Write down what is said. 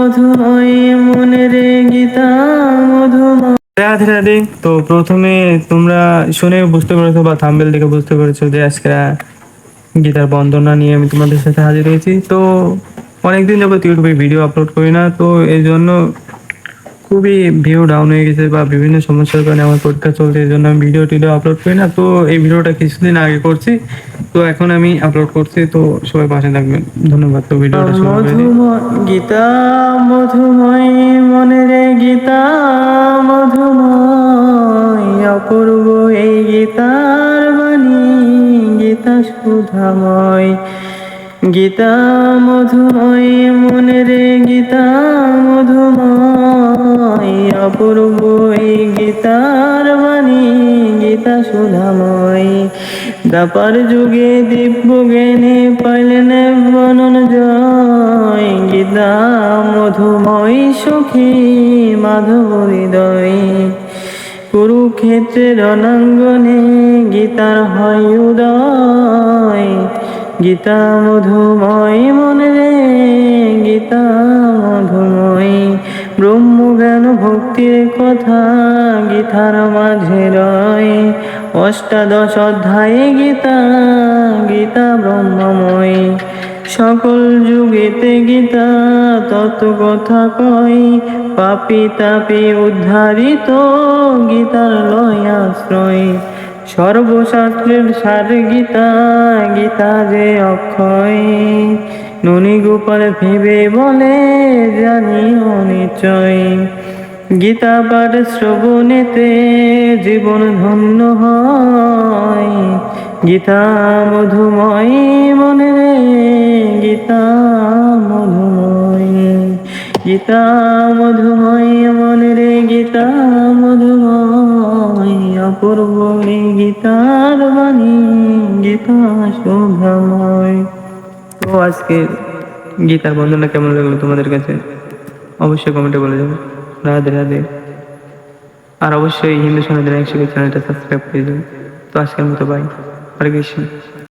মধুময় মনের গীতা মধুময়। রাধে রাধে। তো প্রথমে তোমরা শুনে বুঝতে পেরেছো বা থাম্বনেল দেখে বুঝতে পেরেছো যে আজকে গীতার বন্দনা নিয়ে আমি তোমাদের সাথে হাজির হয়েছি। তো অনেকদিন যাবত ইউটিউবে ভিডিও আপলোড করি না, তো এই জন্য খুবই ভিউ ডাউন হয়ে গেছে বা বিভিন্ন সমস্যার কারণে আমার পরীক্ষা চলছে, এই জন্য আমি ভিডিও টিডিও আপলোড করি না। তো এই ভিডিওটা কিছুদিন আগে করছি, তো এখন আমি আপলোড করছি। তো সবাই পাশে থাকবেন, ধন্যবাদ। তো ভিডিওটা শুরু করে দিই। গীতা মধুময় মনের গীতা মধুময়, অপূর্ব এই গীতার বাণী গীতা সুধাময়। গীতা মধুময় মনের গীতা মধুময়, অপূর্ব এই গীতার বাণী গীতা সুধাময়। দাপার যুগে দিব্য জ্ঞানে পাইলেন বনন জয়, গীতা মধুময় সখী মাধব হৃদয়। কুরুক্ষেত্রের রণাঙ্গনে গীতার হয় উদয়, গীতা মধুময় মনে গীতা মধুময়। ব্রহ্মজ্ঞান ভক্তির কথা গীতার মাঝে রয়, অষ্টাদশ অধ্যায়ে গীতা গীতা ব্রহ্মময়। সকল যুগেতে গীতা তত্ত্ব কথা কয়, পাপি তাপি উদ্ধারিত গীতার লয় আশ্রয়। সর্বশাস্ত্রের সার গীতা গীতা যে অক্ষয়, ননী গোপাল ভেবে বলে জানি অনিশ্চয়। গীতা পাঠ শ্রবণেতে জীবন ধন্য হয়, গীতা মধুময় মনে গীতা মধুময়। গীতা মধুময় মনে গীতা মধুময়, অপূর্ব এই গীতার বাণী গীতা শোভাময়। তো আজকে গীতার বন্দনা কেমন লাগলো তোমাদের কাছে অবশ্যই কমেন্টে বলে যাবে। রাধে রাধে। আর অবশ্যই হিন্দু সনাতন চ্যানেলটা সাবস্ক্রাইব করে দেবে। তো আজকের মতো বাই, হরে কৃষ্ণ।